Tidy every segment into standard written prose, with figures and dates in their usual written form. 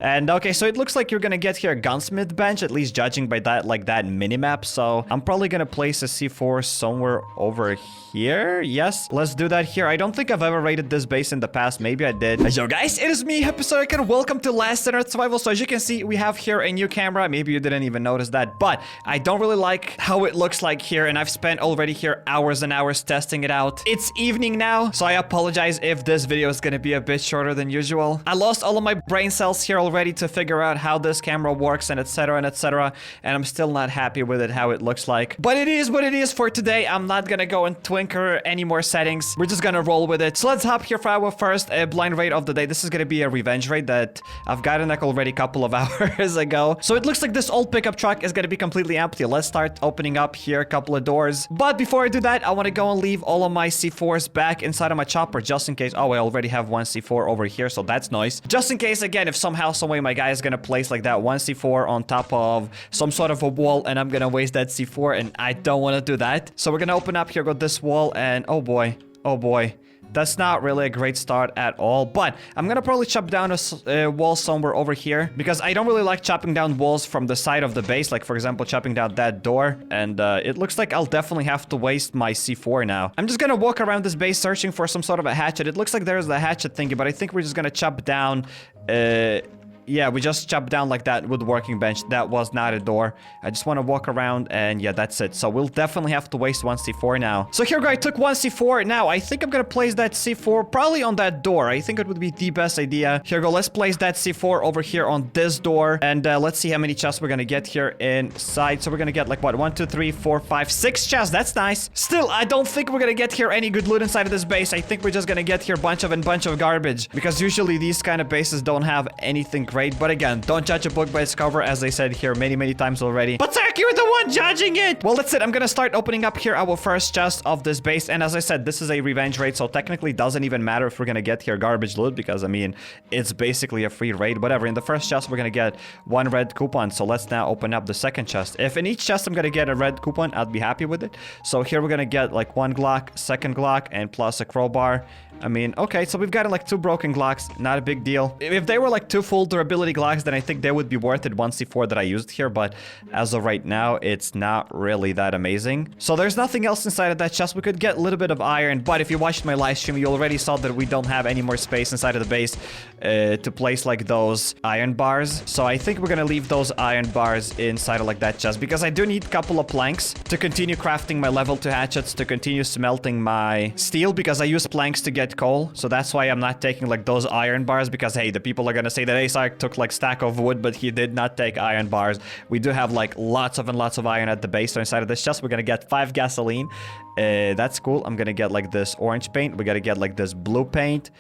And okay, so it looks like you're gonna get here a gunsmith bench, at least judging by that, like that minimap. So I'm probably gonna place a C4 somewhere over here. Yes, let's do that here. I don't think I've ever raided this base in the past. Maybe I did. Yo guys, it is me, HappyCairek, and welcome to Last in Earth Survival. So as you can see, we have here a new camera. Maybe you didn't even notice that, but I don't really like how it looks like here, and I've spent already here hours and hours testing it out. It's evening now, so I apologize if this video is gonna be a bit shorter than usual. I lost all of my brain cells here already to figure out how this camera works and etc, and I'm still not happy with it, how it looks like. But it is what it is for today. I'm not gonna go and twinker any more settings. We're just gonna roll with it. So let's hop here for our first blind raid of the day. This is gonna be a revenge raid that I've gotten like already a couple of hours ago. So it looks like this old pickup truck is gonna be completely empty. Let's start opening up here a couple of doors. But before I do that, I want to go and leave all of my C4s back inside of my chopper just in case. Oh, I already have one C4 over here, so that's nice. Just in case, again, if somehow, some way my guy is gonna place like that one C4 on top of some sort of a wall and I'm gonna waste that C4, and I don't want to do that. So we're gonna open up here, got this wall, and oh boy, that's not really a great start at all. But I'm gonna probably chop down a wall somewhere over here because I don't really like chopping down walls from the side of the base, like for example chopping down that door, and it looks like I'll definitely have to waste my C4 now. I'm just gonna walk around this base searching for some sort of a hatchet. It looks like there's the hatchet thingy, but I think we're just gonna chop down yeah, we just chopped down like that woodworking bench. That was not a door. I just want to walk around, and yeah, that's it. So we'll definitely have to waste one C4 now. So here, guys, I took one C4. Now, I think I'm going to place that C4 probably on that door. I think it would be the best idea. Here, go. Let's place that C4 over here on this door. And let's see how many chests we're going to get here inside. So we're going to get like, what, 1, 2, 3, 4, 5, 6 chests. That's nice. Still, I don't think we're going to get here any good loot inside of this base. I think we're just going to get here a bunch of garbage. Because usually these kind of bases don't have anything great. But again, don't judge a book by its cover, as I said here many times already. But Zark, you're the one judging it! Well, that's it. I'm gonna start opening up here our first chest of this base. And as I said, this is a revenge raid, so technically doesn't even matter if we're gonna get here garbage loot, because I mean, it's basically a free raid. Whatever. In the first chest, we're gonna get one red coupon. So let's now open up the second chest. If in each chest I'm gonna get a red coupon, I'd be happy with it. So here we're gonna get like one Glock, second Glock, and plus a crowbar. I mean, okay, so we've got like 2 broken Glocks, not a big deal. If they were like 2 full durability Glocks, then I think they would be worth it, 1 C4 that I used here, but as of right now, it's not really that amazing. So there's nothing else inside of that chest. We could get a little bit of iron, but if you watched my live stream, you already saw that we don't have any more space inside of the base to place like those iron bars. So I think we're gonna leave those iron bars inside of like that chest, because I do need a couple of planks to continue crafting my level 2 hatchets, to continue smelting my steel, because I use planks to get coal. So that's why I'm not taking like those iron bars, because hey, the people are gonna say that Zark took like stack of wood, but he did not take iron bars. We do have like lots of iron at the base. So inside of this chest, we're gonna get 5 gasoline. That's cool. I'm gonna get like this orange paint. We gotta get like this blue paint.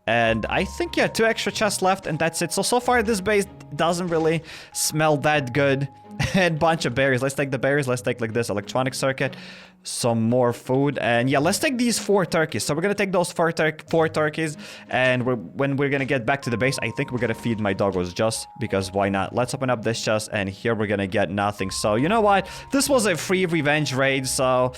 And I think, yeah, 2 extra chests left, and that's it. So far, this base doesn't really smell that good. And bunch of berries. Let's take the berries. Let's take like this electronic circuit. Some more food. And yeah, let's take these 4 turkeys. So we're gonna take those 4 turkeys. And when we're gonna get back to the base, I think we're gonna feed my doggos, just because why not? Let's open up this chest, and here we're gonna get nothing. So you know what? This was a free revenge raid, so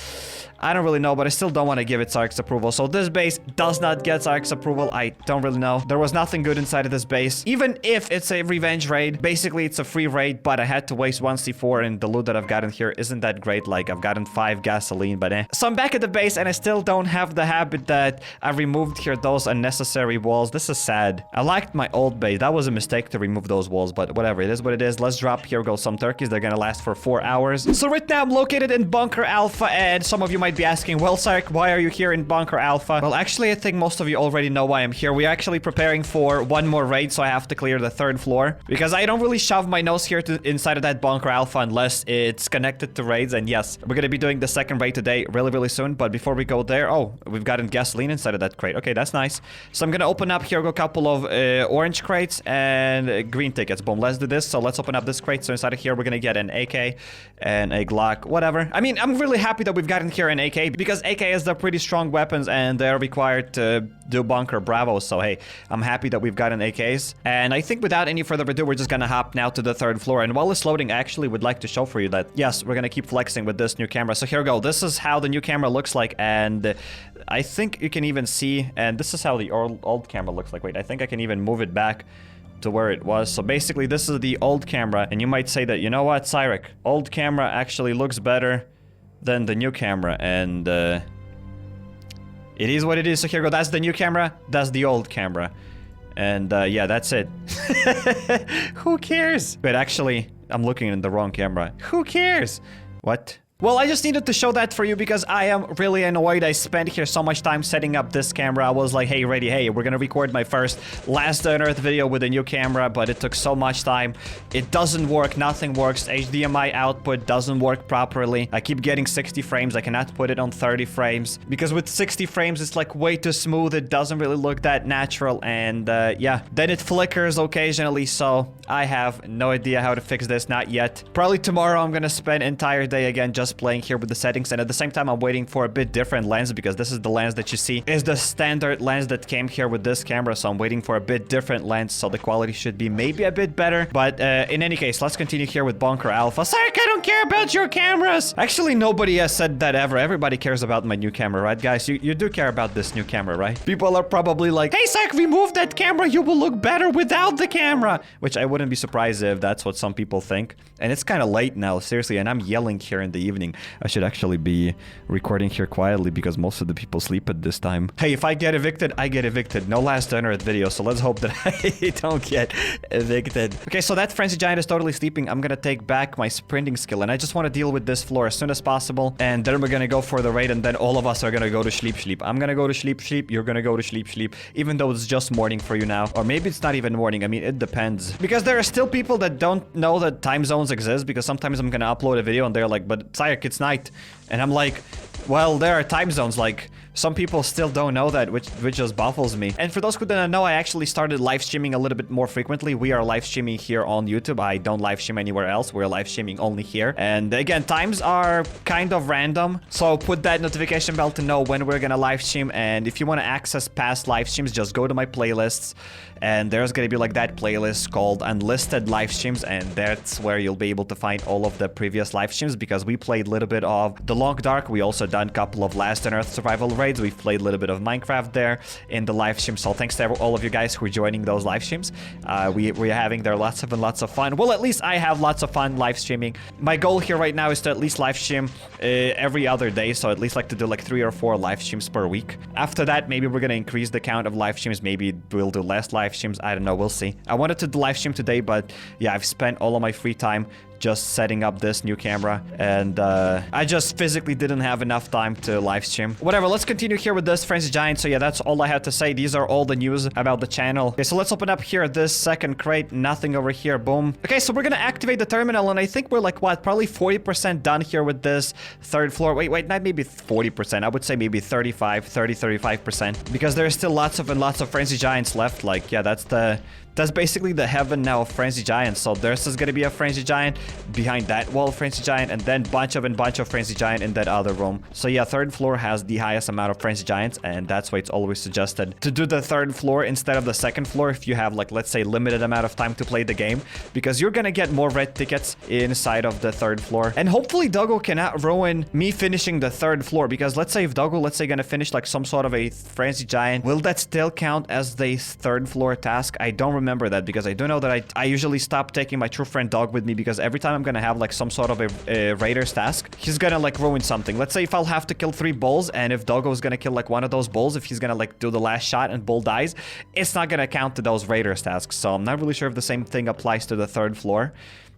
I don't really know, but I still don't want to give it Zark's approval. So this base does not get Zark's approval. I don't really know. There was nothing good inside of this base. Even if it's a revenge raid, basically it's a free raid, but I had to waste 1 C4, and the loot that I've gotten here isn't that great. Like, I've gotten 5 gasoline, but eh. So I'm back at the base, and I still don't have the habit that I removed here those unnecessary walls. This is sad. I liked my old base. That was a mistake to remove those walls, but whatever. It is what it is. Let's drop here, go some turkeys. They're gonna last for 4 hours. So right now I'm located in Bunker Alpha, and some of you might be asking, well, Zark, why are you here in Bunker Alpha? Well, actually, I think most of you already know why I'm here. We're actually preparing for one more raid, so I have to clear the 3rd floor, because I don't really shove my nose here inside of that Bunker Alpha unless it's connected to raids. And yes, we're gonna be doing the 2nd raid today really soon. But before we go there, oh, we've gotten gasoline inside of that crate. Okay, that's nice. So I'm gonna open up here a couple of orange crates and green tickets. Boom, let's do this. So let's open up this crate. So inside of here, we're gonna get an AK and a Glock, whatever. I mean, I'm really happy that we've gotten here an AK, because AKs, they're pretty strong weapons, and they're required to do Bunker Bravo. So hey, I'm happy that we've gotten AKs. And I think without any further ado, we're just gonna hop now to the 3rd floor. And while it's loading, I actually would like to show for you that, yes, we're gonna keep flexing with this new camera. So here we go. This is how the new camera looks like, and I think you can even see, and this is how the old camera looks like. Wait, I think I can even move it back to where it was. So basically, this is the old camera, and you might say that, you know what, Cyrek, old camera actually looks better than the new camera, and it is what it is. So here we go. That's the new camera. That's the old camera. And yeah, that's it. Who cares? Wait, actually, I'm looking in the wrong camera. Who cares? What? Well, I just needed to show that for you because I am really annoyed. I spent here so much time setting up this camera. I was like, hey, ready, hey, we're gonna record my first Last on Earth video with a new camera, but it took so much time. It doesn't work, nothing works. HDMI output doesn't work properly. I keep getting 60 frames. I cannot put it on 30 frames because with 60 frames, it's like way too smooth. It doesn't really look that natural, and yeah, then it flickers occasionally, so I have no idea how to fix this, not yet. Probably tomorrow I'm gonna spend entire day again just playing here with the settings, and at the same time I'm waiting for a bit different lens because this is the lens that you see is the standard lens that came here with this camera, so I'm waiting for a bit different lens, so the quality should be maybe a bit better. But in any case, let's continue here with Bunker Alpha. Cyrek, I don't care about your cameras. Actually, nobody has said that ever. Everybody cares about my new camera, right, guys? You do care about this new camera, right? People are probably like, hey, Cyrek, remove that camera, you will look better without the camera, which I wouldn't be surprised if that's what some people think. And it's kind of late now, seriously, and I'm yelling here in the evening. I should actually be recording here quietly because most of the people sleep at this time. Hey, if I get evicted, I get evicted. No Last on Earth video, so let's hope that I don't get evicted. Okay, so that Frenzy Giant is totally sleeping. I'm gonna take back my sprinting skill, and I just want to deal with this floor as soon as possible, and then we're gonna go for the raid, and then all of us are gonna go to sleep. I'm gonna go to sleep. You're gonna go to sleep, even though it's just morning for you now. Or maybe it's not even morning. I mean, it depends. Because there are still people that don't know that time zones exist, because sometimes I'm gonna upload a video and they're like, but Cyrek, it's night. And I'm like, well, there are time zones. Like, some people still don't know that, which just baffles me. And for those who didn't know, I actually started live streaming a little bit more frequently. We are live streaming here on YouTube. I don't live stream anywhere else. We're live streaming only here. And again, times are kind of random, so put that notification bell to know when we're gonna live stream. And if you want to access past live streams, just go to my playlists, and there's gonna be like that playlist called Unlisted Live Streams, and that's where you'll be able to find all of the previous live streams, because we played a little bit of The Long Dark. We also done a couple of Last on Earth survival raids. We've played a little bit of Minecraft there in the live stream, so thanks to all of you guys who are joining those live streams. We're having there lots of fun. Well, at least I have lots of fun live streaming. My goal here right now is to at least live stream every other day, so at least like to do like 3 or 4 live streams per week. After that, maybe we're gonna increase the count of live streams. Maybe we'll do less live streams. I don't know, we'll see. I wanted to do live stream today, but yeah, I've spent all of my free time just setting up this new camera, and I just physically didn't have enough time to live stream. Whatever, let's continue here with this Frenzy Giant. So yeah, that's all I had to say. These are all the news about the channel. Okay, so let's open up here this second crate. Nothing over here. Boom. Okay, so we're gonna activate the terminal, and I think we're like, what, probably 40% done here with this third floor. Wait, not maybe 40%. I would say maybe 35%, because there's still lots of Frenzy Giants left. Like, yeah, that's basically the heaven now of Frenzy Giants. So there's gonna be a Frenzy Giant behind that wall, Frenzy Giant, and then bunch of Frenzy Giant in that other room. So yeah, third floor has the highest amount of Frenzy Giants, and that's why it's always suggested to do the third floor instead of the second floor if you have, like, let's say, limited amount of time to play the game, because you're gonna get more red tickets inside of the third floor. And hopefully Doggo cannot ruin me finishing the third floor, because let's say if Doggo, let's say, gonna finish like some sort of a Frenzy Giant, will that still count as the third floor task? I don't remember that, because I do know that I usually stop taking my true friend Dog with me, because every time I'm gonna have like some sort of a Raider's task, he's gonna like ruin something. Let's say if I'll have to kill 3 bulls, and if Doggo's gonna kill like one of those bulls, if he's gonna like do the last shot and bull dies, it's not gonna count to those Raider's tasks. So I'm not really sure if the same thing applies to the third floor.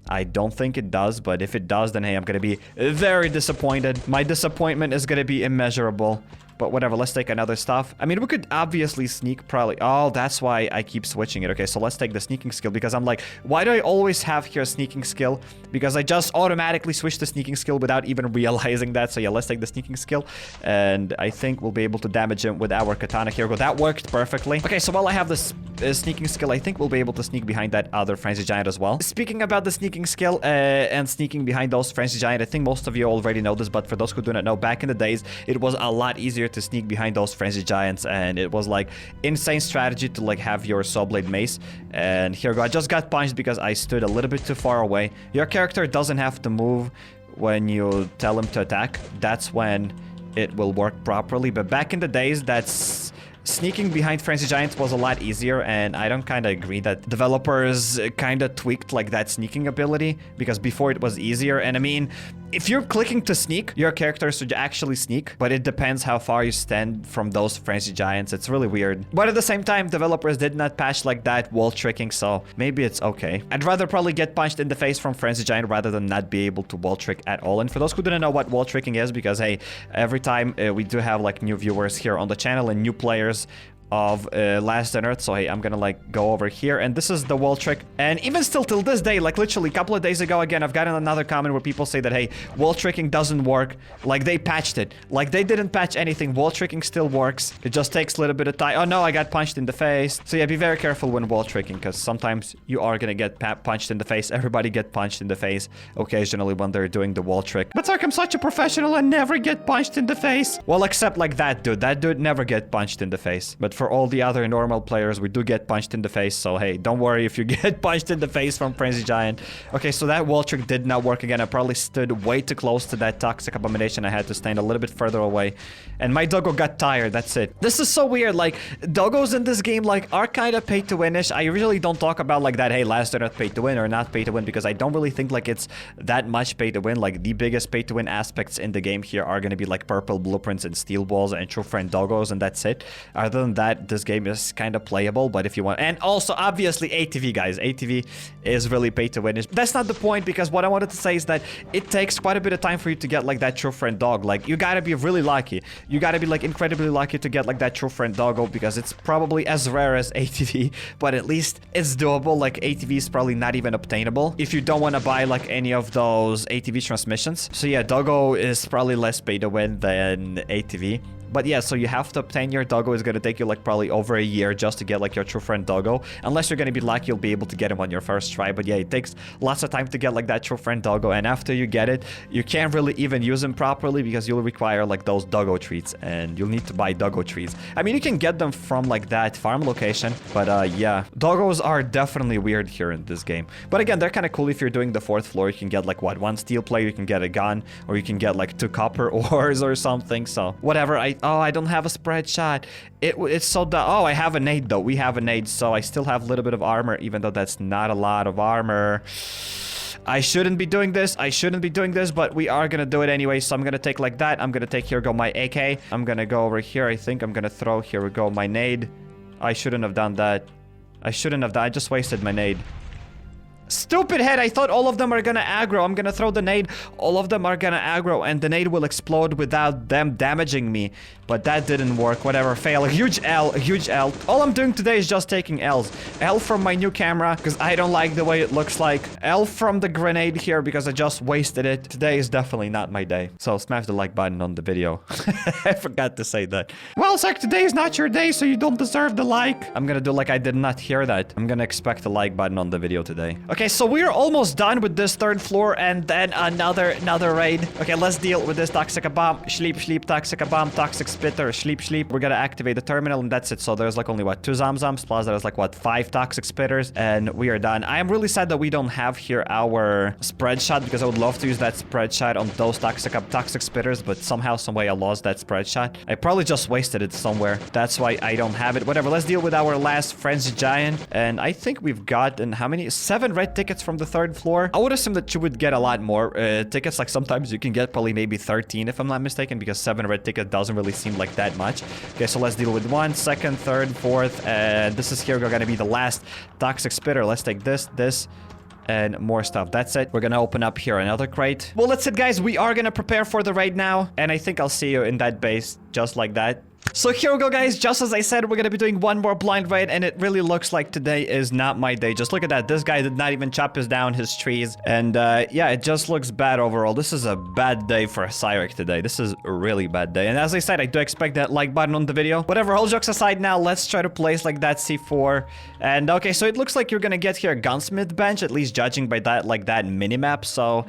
I don't think it does, but if it does, then hey, I'm gonna be very disappointed. My disappointment is gonna be immeasurable. But whatever, let's take another stuff. I mean, we could obviously sneak probably. Oh, that's why I keep switching it. Okay, so let's take the sneaking skill, because I'm like, why do I always have here a sneaking skill? Because I just automatically switch the sneaking skill without even realizing that. So yeah, let's take the sneaking skill, and I think we'll be able to damage him with our katana here. That worked perfectly. Okay, so while I have this sneaking skill, I think we'll be able to sneak behind that other Frenzy Giant as well. Speaking about the sneaking skill and sneaking behind those Frenzy Giant, I think most of you already know this, but for those who do not know, back in the days, it was a lot easier to sneak behind those Frenzy Giants, and it was like insane strategy to like have your saw blade mace. And here we go, I just got punched because I stood a little bit too far away. Your character doesn't have to move when you tell him to attack. That's when it will work properly, but back in the days, that's sneaking behind Frenzy Giants was a lot easier, and I don't kind of agree that developers kind of tweaked like that sneaking ability, because before it was easier. And I mean, if you're clicking to sneak, your character should actually sneak, but it depends how far you stand from those Frenzy Giants. It's really weird. But at the same time, developers did not patch like that wall tricking, so maybe it's okay. I'd rather probably get punched in the face from Frenzy Giant rather than not be able to wall trick at all. And for those who didn't know what wall tricking is, because hey, every time we do have like new viewers here on the channel and new players of Last on Earth. So hey, I'm gonna like go over here, and this is the wall trick. And even still till this day, like literally a couple of days ago, again, I've gotten another comment where people say that hey, wall tricking doesn't work. Like they patched it. Like they didn't patch anything. Wall tricking still works. It just takes a little bit of time. Oh no, I got punched in the face. So yeah, be very careful when wall tricking, because sometimes you are gonna get punched in the face. Everybody get punched in the face occasionally when they're doing the wall trick. But like, I'm such a professional and never get punched in the face. Well, except like that dude. That dude never get punched in the face. But for all the other normal players, we do get punched in the face. So hey, don't worry if you get punched in the face from Frenzy Giant. Okay, so that wall trick did not work again. I probably stood way too close to that toxic abomination. I had to stand a little bit further away. And my doggo got tired. That's it. This is so weird. Like, doggos in this game like are kind of pay to win-ish. I usually don't talk about like that, hey, Last on Earth pay to win or not pay to win, because I don't really think like it's that much pay to win. Like the biggest pay to win aspects in the game here are going to be like purple blueprints and steel balls and true friend doggos, and that's it. Other than that, this game is kind of playable. But if you want, and also obviously ATV, guys, ATV is really pay to win. That's not the point, because what I wanted to say is that it takes quite a bit of time for you to get like that true friend dog. Like you gotta be really lucky. You gotta be like incredibly lucky to get like that true friend doggo, because it's probably as rare as ATV, but at least it's doable. Like ATV is probably not even obtainable if you don't want to buy like any of those ATV transmissions. So yeah, doggo is probably less pay to win than ATV. But yeah, so you have to obtain your doggo. It's gonna take you like probably over a year just to get like your true friend doggo. Unless you're gonna be lucky, you'll be able to get him on your first try. But yeah, it takes lots of time to get like that true friend doggo. And after you get it, you can't really even use him properly, because you'll require like those doggo treats, and you'll need to buy doggo treats. I mean, you can get them from like that farm location, but yeah, doggos are definitely weird here in this game. But again, they're kind of cool. If you're doing the 4th floor, you can get like what, 1 steel plate, you can get a gun, or you can get like 2 copper ores or something. So whatever. I don't have a spread shot. It's so dumb. Oh, I have a nade though. We have a nade, so I still have a little bit of armor, even though that's not a lot of armor. I shouldn't be doing this. I shouldn't be doing this, but we are gonna do it anyway. So I'm gonna take like that. I'm gonna take, here go my AK. I'm gonna go over here. I think I'm gonna throw, here we go, my nade. I shouldn't have done that. I shouldn't have done. I just wasted my nade. Stupid head, I thought all of them are gonna aggro. I'm gonna throw the nade. All of them are gonna aggro, and the nade will explode without them damaging me. But that didn't work. Whatever, fail. Huge L, huge L. All I'm doing today is just taking L's. L from my new camera, because I don't like the way it looks like. L from the grenade here, because I just wasted it. Today is definitely not my day. So smash the like button on the video. I forgot to say that. Well, Zach, today is not your day, so you don't deserve the like. I'm gonna do like I did not hear that. I'm gonna expect a like button on the video today. Okay, so we're almost done with this 3rd floor, and then another raid. Okay, let's deal with this toxic bomb. Sleep, toxic bomb, toxic spitter, sleep. We're gonna activate the terminal, and that's it. So there's like only what, 2 zomzoms, plus there's like what, 5 toxic spitters, and we are done. I am really sad that we don't have here our spread shot, because I would love to use that spread shot on those toxic spitters, but somehow, some way I lost that spread shot. I probably just wasted it somewhere. That's why I don't have it. Whatever, let's deal with our last Frenzy Giant, and I think we've gotten how many? 7 red tickets from the 3rd floor. I would assume that you would get a lot more tickets. Like sometimes you can get probably maybe 13 if I'm not mistaken, because 7 red tickets doesn't really seem like that much. Okay, so let's deal with 1, 2nd, 3rd, 4th, and this is here gonna be the last toxic spitter. Let's take this, and more stuff. That's it. We're gonna open up here another crate. Well, that's it, guys. We are gonna prepare for the raid now, and I think I'll see you in that base just like that. So here we go, guys. Just as I said, we're gonna be doing one more blind raid, and it really looks like today is not my day. Just look at that. This guy did not even chop down his trees, and yeah, it just looks bad overall. This is a bad day for HappyCairek today. This is a really bad day, and as I said, I do expect that like button on the video. Whatever, all jokes aside now, let's try to place like that C4. And okay, so it looks like you're gonna get here a gunsmith bench, at least judging by that, like that minimap. So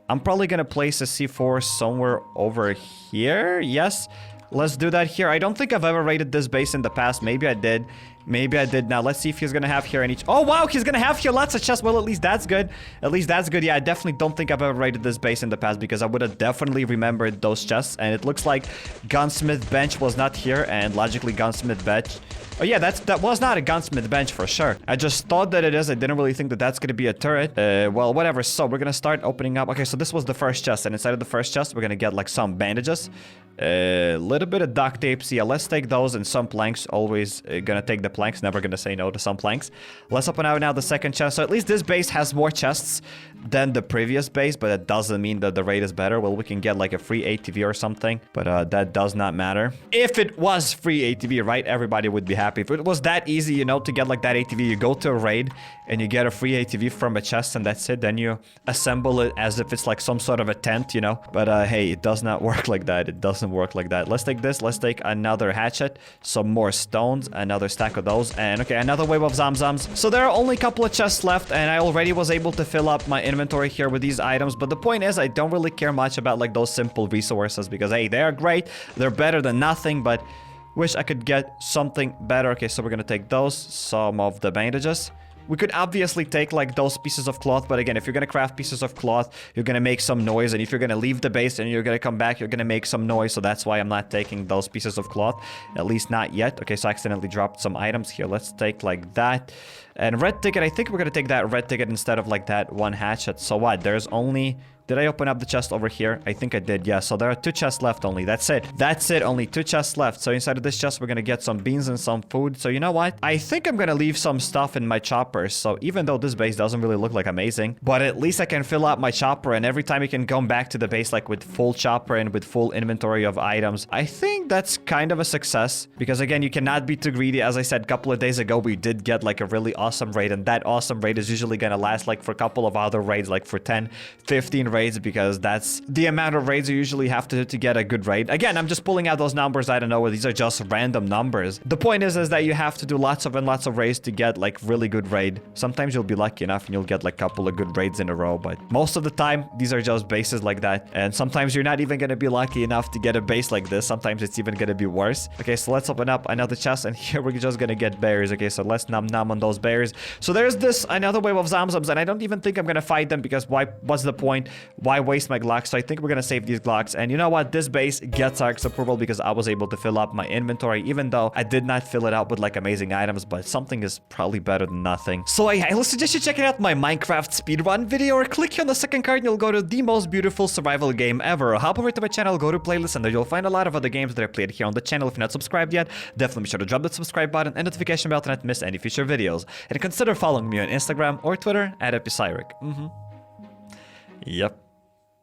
I'm probably gonna place a C4 somewhere over here. Yes. Let's do that here. I don't think I've ever raided this base in the past. Maybe I did. Maybe I did. Now, let's see if he's gonna have here any... Oh, wow, he's gonna have here lots of chests. Well, at least that's good. At least that's good. Yeah, I definitely don't think I've ever raided this base in the past because I would have definitely remembered those chests. And it looks like Gunsmith Bench was not here, and logically Gunsmith Bench... Oh, yeah, that was not a Gunsmith Bench for sure. I just thought that it is. I didn't really think that that's gonna be a turret. Well, whatever. So, we're gonna start opening up. Okay, so this was the first chest, and inside of the first chest, we're gonna get, like, some bandages. A little bit of duct tape. So yeah, let's take those and some planks. Always gonna take the planks. Never gonna say no to some planks. Let's open out now the second chest. So at least this base has more chests than the previous base, but that doesn't mean that the raid is better. Well, we can get like a free ATV or something, but that does not matter. If it was free ATV, right, everybody would be happy. If it was that easy, you know, to get like that ATV, you go to a raid and you get a free ATV from a chest and that's it. Then you assemble it as if it's like some sort of a tent, you know. But hey, it does not work like that. It doesn't work like that. Let's take this. Let's take another hatchet, some more stones, another stack of those, and okay, another wave of zamzams. So there are only a couple of chests left, and I already was able to fill up my inventory here with these items. But the point is, I don't really care much about like those simple resources because hey, they're great. They're better than nothing, but wish I could get something better. Okay, so we're gonna take those, some of the bandages. We could obviously take like those pieces of cloth, but again, if you're gonna craft pieces of cloth, you're gonna make some noise, and if you're gonna leave the base and you're gonna come back, you're gonna make some noise, so that's why I'm not taking those pieces of cloth, at least not yet. Okay, so I accidentally dropped some items here. Let's take like that. And red ticket, I think we're gonna take that red ticket instead of like that one hatchet. So what? There's only... Did I open up the chest over here? I think I did, yeah. So there are 2 chests left only. That's it. That's it. Only 2 chests left. So inside of this chest, we're gonna get some beans and some food. So you know what? I think I'm gonna leave some stuff in my choppers. So even though this base doesn't really look like amazing, but at least I can fill out my chopper. And every time you can come back to the base like with full chopper and with full inventory of items. I think that's kind of a success. Because again, you cannot be too greedy. As I said a couple of days ago, we did get like a really awesome raid. And that awesome raid is usually gonna last like for a couple of other raids, like for 10, 15 raids, because that's the amount of raids you usually have to get a good raid. Again, I'm just pulling out those numbers. I don't know. These are just random numbers. The point is that you have to do lots of raids to get like really good raid. Sometimes you'll be lucky enough and you'll get like a couple of good raids in a row, but most of the time, these are just bases like that. And sometimes you're not even gonna be lucky enough to get a base like this. Sometimes it's even gonna be worse. Okay, so let's open up another chest, and here we're just gonna get berries. Okay, so let's nom on those berries. So there's this another wave of zamzams, and I don't even think I'm gonna fight them because what's the point? Why waste my Glocks? So I think we're gonna save these Glocks. And you know what? This base gets Ark's approval because I was able to fill up my inventory, even though I did not fill it out with like amazing items, but something is probably better than nothing. So I will suggest you checking out my Minecraft speedrun video, or click here on the second card and you'll go to the most beautiful survival game ever. Or hop over to my channel, go to playlist, and there you'll find a lot of other games that I played here on the channel. If you're not subscribed yet, definitely be sure to drop that subscribe button and notification bell to not miss any future videos. And consider following me on Instagram or Twitter at HappyCairek. Yep.